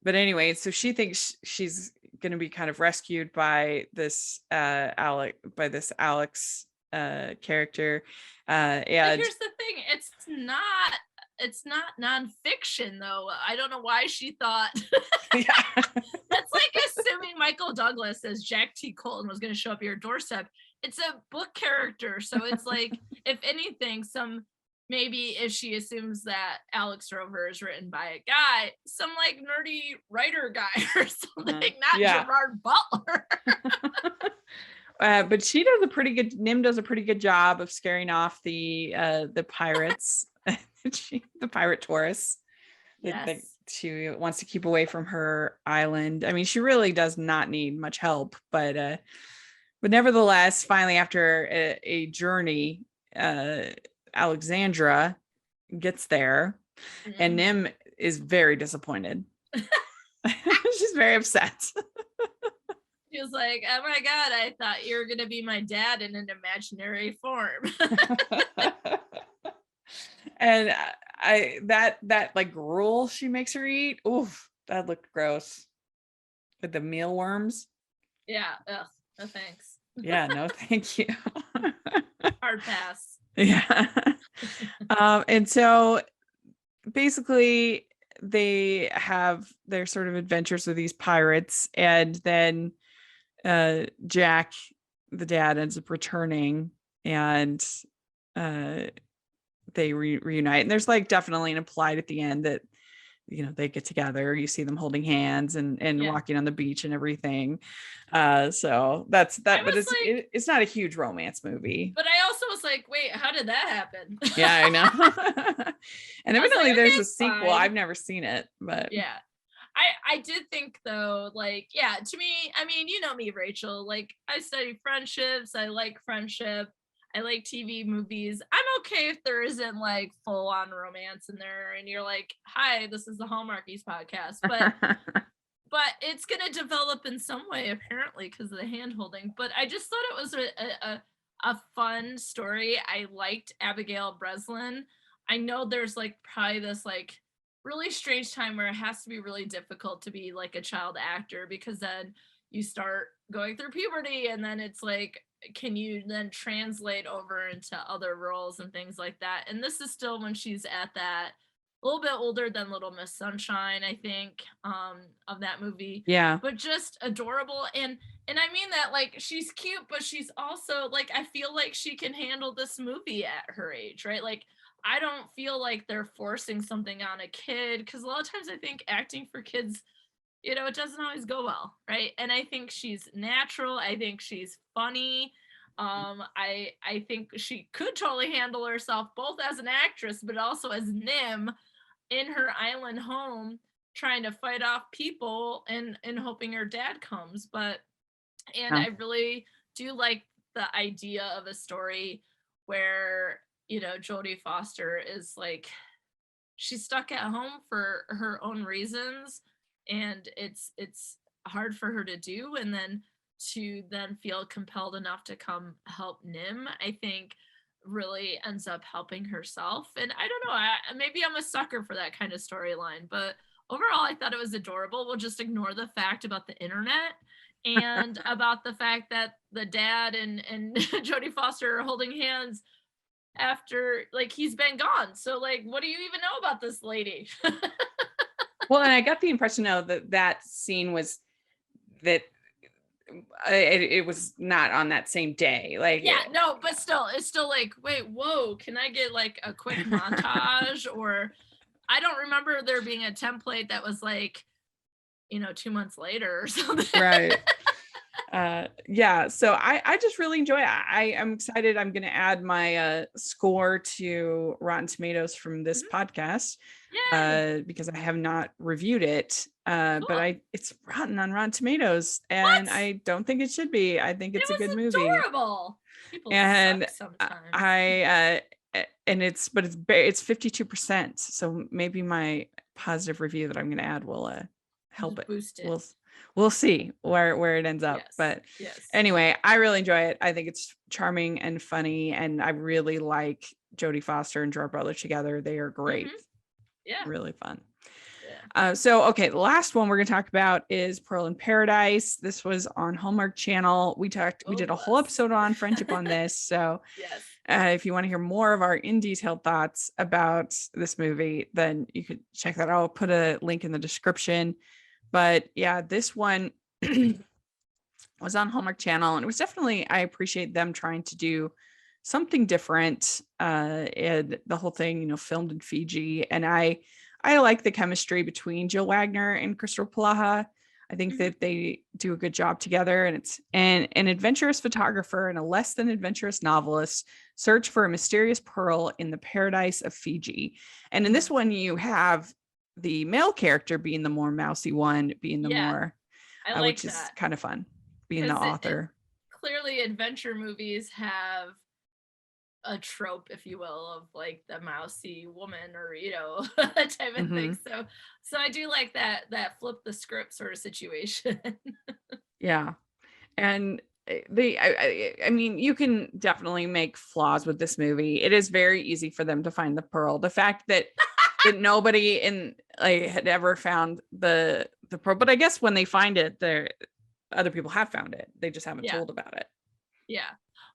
anyway, so she thinks she's going to be kind of rescued by this Alex character, and here's the thing, it's not nonfiction though. I don't know why she thought that's like assuming Michael Douglas as Jack T. Colton was going to show up at your doorstep. It's a book character, so it's like if anything, maybe if she assumes that Alex Rover is written by a guy, some like nerdy writer guy or something, not Gerard Butler. But Nim does a pretty good job of scaring off the pirates, the pirate tourists. That she wants to keep away from her island. I mean, she really does not need much help, but nevertheless, finally after a journey, Alexandra gets there, and Nim is very disappointed. She's very upset. She was like, oh my God, I thought you were going to be my dad in an imaginary form. And that like gruel she makes her eat, oof, that looked gross. With the mealworms. Yeah, ugh, no thanks. Yeah, no thank you. Hard pass. Yeah. And so basically they have their sort of adventures with these pirates, and then Jack, the dad, ends up returning, and they reunite, and there's like definitely an implied at the end that, you know, they get together. You see them holding hands and walking on the beach and everything. So that's that, but it's not a huge romance movie. But I also was like, wait, how did that happen? Yeah, I know. And evidently there's a sequel. Fine. I've never seen it, but yeah. I did think though, like, yeah, to me, I mean, you know me, Rachel, like I study friendships. I like friendship. I like TV movies. I'm okay if there isn't like full on romance in there and you're like, hi, this is the Hallmarkies podcast. But it's going to develop in some way, apparently, because of the hand holding. But I just thought it was a fun story. I liked Abigail Breslin. I know there's like probably this like really strange time where it has to be really difficult to be like a child actor, because then you start going through puberty and then it's like, can you then translate over into other roles and things like that? And this is still when she's at that a little bit older than Little Miss Sunshine, I think, of that movie. Yeah. But just adorable. And I mean that like she's cute, but she's also like, I feel like she can handle this movie at her age, right? Like I don't feel like they're forcing something on a kid, because a lot of times I think acting for kids, it doesn't always go well, right? And I think she's natural. I think she's funny. I think she could totally handle herself both as an actress, but also as Nim in her island home, trying to fight off people and hoping her dad comes. And Yeah. I really do like the idea of a story where, Jodie Foster is like, she's stuck at home for her own reasons, and it's hard for her to do, and then to then feel compelled enough to come help Nim, I think really ends up helping herself. And I don't know, maybe I'm a sucker for that kind of storyline, but overall I thought it was adorable. We'll just ignore the fact about the internet and about the fact that the dad and Jodie Foster are holding hands after, like, he's been gone. So, like, what do you even know about this lady? Well, and I got the impression though that scene was that it was not on that same day. Like, Yeah, no, but still, it's still like, wait, whoa, can I get like a quick montage? Or I don't remember there being a template that was like, 2 months later or something. right. Yeah, so I just really enjoy it. I'm excited. I'm going to add my score to Rotten Tomatoes from this podcast Yay. because I have not reviewed it. Cool. But it's rotten on Rotten Tomatoes, and What? I don't think it should be. I think it's a good movie. Adorable. People And suck sometimes. and it's 52%. So maybe my positive review that I'm going to add will help Just it. boost it. We'll see where it ends up. Yes, But yes. anyway, I really enjoy it. I think it's charming and funny, and I really like Jodie Foster and Gerard Butler together. They are great. Yeah. Really fun. Yeah. Okay, the last one we're going to talk about is Pearl in Paradise. This was on Hallmark Channel. We did a whole episode on friendship on this. So Yes. if you want to hear more of our in detailed thoughts about this movie, then you could check that out. I'll put a link in the description. But yeah, this one was on Hallmark Channel, and it was definitely, I appreciate them trying to do something different. And the whole thing, filmed in Fiji. And I like the chemistry between Jill Wagner and Crystal Palaha. I think that they do a good job together, and it's an adventurous photographer and a less than adventurous novelist search for a mysterious pearl in the paradise of Fiji. And in this one, you have the male character being the more mousy one, being the more, I like which that. is kind of fun, being the author. Clearly, adventure movies have a trope, if you will, of like the mousy woman, or type of thing. So I do like that flip the script sort of situation. Yeah, and I mean, you can definitely make flaws with this movie. It is very easy for them to find the pearl. The fact that nobody had ever found the pearl, but I guess when they find it, other people have found it. They just haven't told about it. Yeah.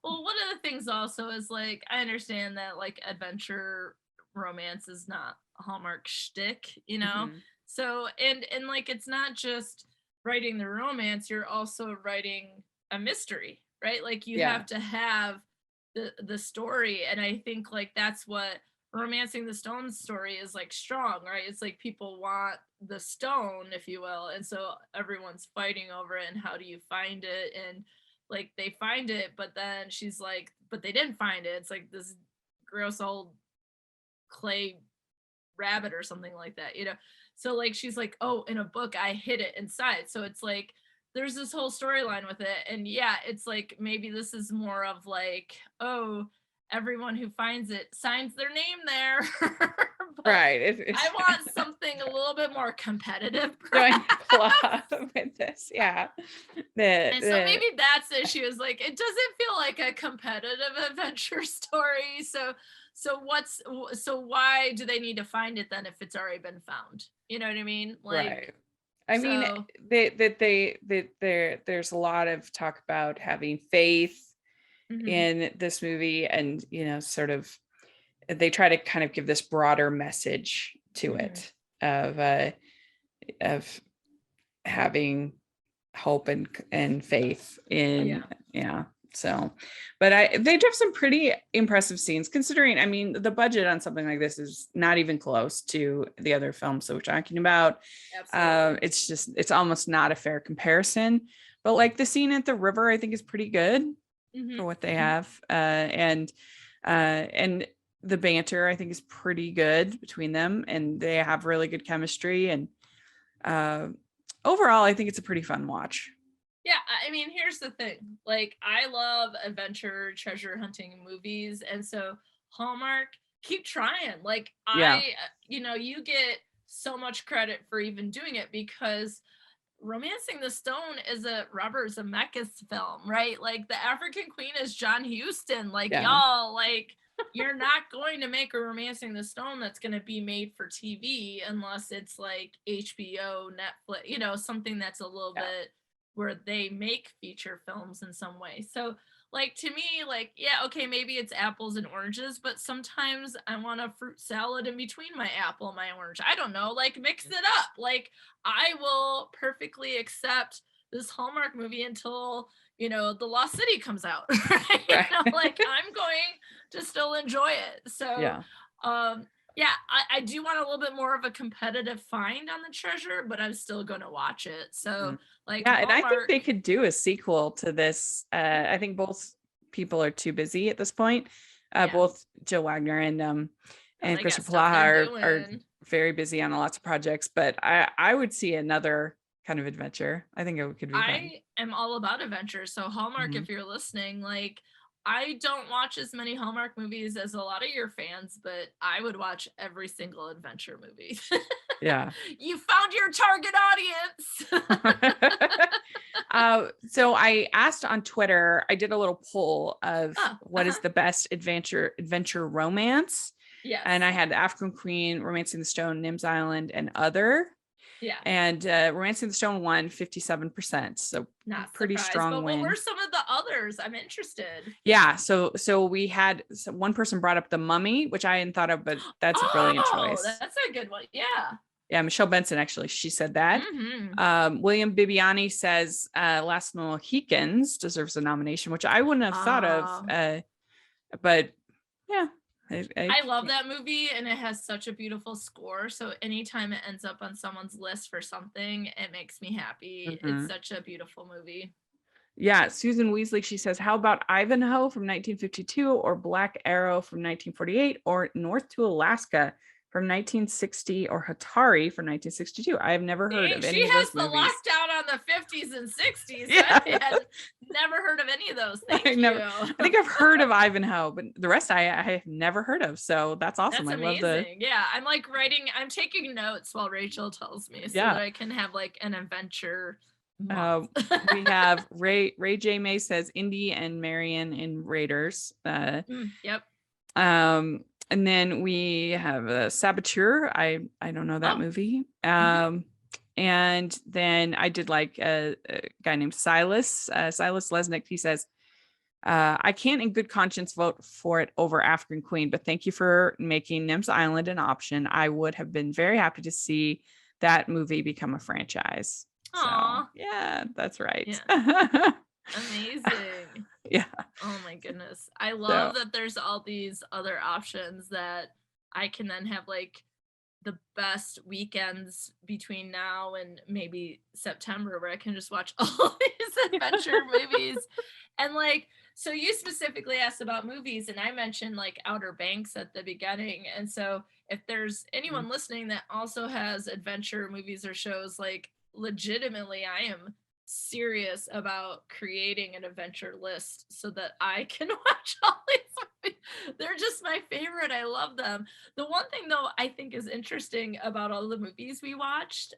Well, one of the things also is, like, I understand that like adventure romance is not Hallmark shtick, So and like, it's not just writing the romance, you're also writing a mystery, right? Like, you have to have the story. And I think like that's what Romancing the Stone story is, like, strong, right? It's like people want the stone, if you will, and so everyone's fighting over it, and how do you find it? And like, they find it, but then she's like, but they didn't find it. It's like this gross old clay rabbit or something like that, So like, she's like, oh, in a book I hid it inside. So it's like there's this whole storyline with it. And yeah, it's like, maybe this is more of like, oh, everyone who finds it signs their name there. Right. I want something a little bit more competitive with this. Yeah. And so maybe that's the issue, is like, it doesn't feel like a competitive adventure story. So why do they need to find it then if it's already been found? You know what I mean? Like, right. I mean, there's a lot of talk about having faith in this movie, and sort of they try to kind of give this broader message to it of having hope and faith in So, but they have some pretty impressive scenes considering, I mean, the budget on something like this is not even close to the other films that we're talking about. Absolutely. It's almost not a fair comparison, but like the scene at the river, I think is pretty good for what they have. And the banter, I think, is pretty good between them, and they have really good chemistry. And overall, I think it's a pretty fun watch. Yeah, I mean, here's the thing. Like, I love adventure treasure hunting movies, and so Hallmark, keep trying. Like, you get so much credit for even doing it, because Romancing the Stone is a Robert Zemeckis film, right? Like, the African Queen is John Huston. Like, y'all, like, you're not going to make a Romancing the Stone that's going to be made for TV unless it's like HBO, Netflix, something that's a little bit where they make feature films in some way. So, like, to me, like, yeah, okay, maybe it's apples and oranges, but sometimes I want a fruit salad in between my apple and my orange. I don't know, like, mix it up. Like, I will perfectly accept this Hallmark movie until, The Lost City comes out. Right? Like, I'm going to still enjoy it. So, I do want a little bit more of a competitive find on the treasure, but I'm still going to watch it. So, like, and I think they could do a sequel to this. I think both people are too busy at this point. Both Jill Wagner and Christopher Plaha are very busy on lots of projects, but I would see another kind of adventure. I think it could be fun. I am all about adventure. So Hallmark, if you're listening, like, I don't watch as many Hallmark movies as a lot of your fans, but I would watch every single adventure movie. Yeah. You found your target audience. So I asked on Twitter, I did a little poll of what is the best adventure romance. Yes. And I had African Queen, Romancing the Stone, Nims Island, and Other. Yeah. And Romancing the Stone won 57%. So not pretty surprised, strong but win. What were some of the others? I'm interested. Yeah. So we had one person brought up The Mummy, which I hadn't thought of, but that's a brilliant choice. That's a good one. Yeah. Yeah. Michelle Benson, actually, she said that. William Bibiani says Last Mohicans deserves a nomination, which I wouldn't have thought of. But yeah. I love that movie, and it has such a beautiful score. So anytime it ends up on someone's list for something, it makes me happy. It's such a beautiful movie. Yeah. Susan Weasley, she says, how about Ivanhoe from 1952, or Black Arrow from 1948, or North to Alaska from 1960, or Hatari from 1962? I have never heard of any of those movies. She has the lockdown on the 50s and 60s. Yeah. I had never heard of any of those. Thank you. I think I've heard of Ivanhoe, but the rest I have never heard of. So that's awesome. That's amazing. Love Yeah. I'm taking notes while Rachel tells me, so that I can have like an adventure. We have Ray J. May says Indy and Marion in Raiders. Yep. And then we have a Saboteur. I don't know that movie. And then I did like a guy named Silas Lesnick. He says, I can't in good conscience vote for it over African Queen, but thank you for making Nims Island an option. I would have been very happy to see that movie become a franchise. Aww. So, yeah, that's right. Yeah. Amazing. Yeah. Oh my goodness. I love that there's all these other options that I can then have like the best weekends between now and maybe September, where I can just watch all these adventure movies. And like, so you specifically asked about movies, and I mentioned like Outer Banks at the beginning. And so if there's anyone listening that also has adventure movies or shows, like, legitimately, I am serious about creating an adventure list so that I can watch all these movies. They're just my favorite. I love them. The one thing, though, I think is interesting about all the movies we watched,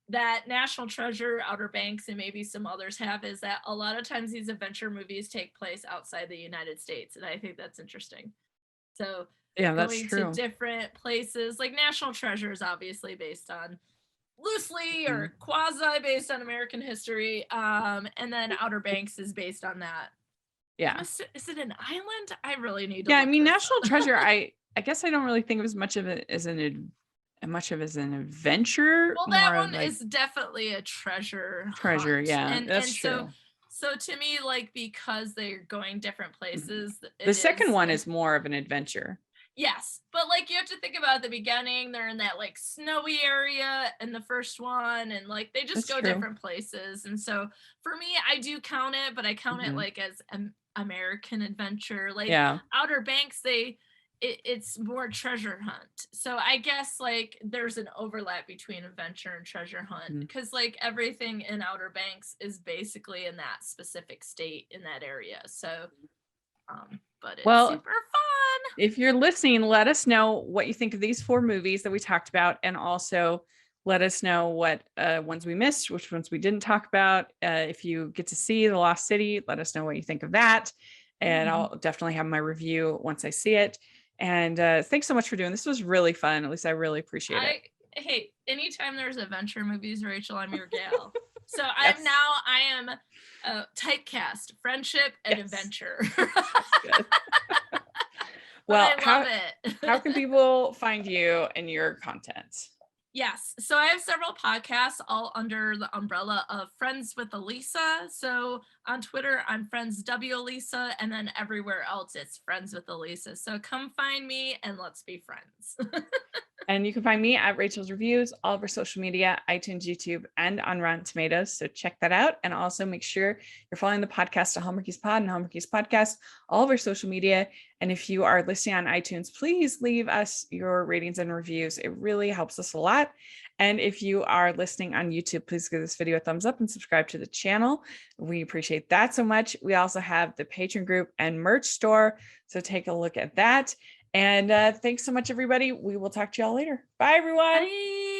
that National Treasure, Outer Banks, and maybe some others have, is that a lot of times these adventure movies take place outside the United States, and I think that's interesting. So yeah, that's going true. to different places, like National Treasure is obviously based on loosely or quasi based on American history, and then Outer Banks is based on that. Yeah. Is it an island? I really need to. Yeah, I mean, National Treasure. I guess I don't really think of as much of it as an adventure. Well, that one is definitely a treasure. Treasure, hunt. yeah, that's true. So to me, like, because they're going different places, The second one is more of an adventure. Yes, but like you have to think about the beginning, they're in that like snowy area in the first one, and like they just That's go true. different places. And so for me, I do count it, but I count it like as an American adventure. Like Outer Banks, it's more treasure hunt. So I guess like there's an overlap between adventure and treasure hunt, because like everything in Outer Banks is basically in that specific state in that area. So but it's super fun. If you're listening, let us know what you think of these 4 movies that we talked about, and also let us know what ones we missed, which ones we didn't talk about. If you get to see The Lost City, let us know what you think of that, and I'll definitely have my review once I see it. And thanks so much for doing this. Was really fun. At least I really appreciate it. Hey, anytime there's adventure movies, Rachel, I'm your gal. So I am typecast, friendship and adventure. Well, I love it. How can people find you and your content? Yes. So I have several podcasts all under the umbrella of Friends with Alysa. So on Twitter, I'm Friends W Alysa, and then everywhere else it's Friends with Alysa. So come find me and let's be friends. And you can find me at Rachel's Reviews, all of our social media, iTunes, YouTube, and on Rotten Tomatoes. So check that out. And also make sure you're following the podcast to Hallmarkies Pod and Hallmarkies Podcast, all of our social media. And if you are listening on iTunes, please leave us your ratings and reviews. It really helps us a lot. And if you are listening on YouTube, please give this video a thumbs up and subscribe to the channel. We appreciate that so much. We also have the Patreon group and merch store. So take a look at that. And thanks so much, everybody. We will talk to y'all later. Bye, everyone. Bye.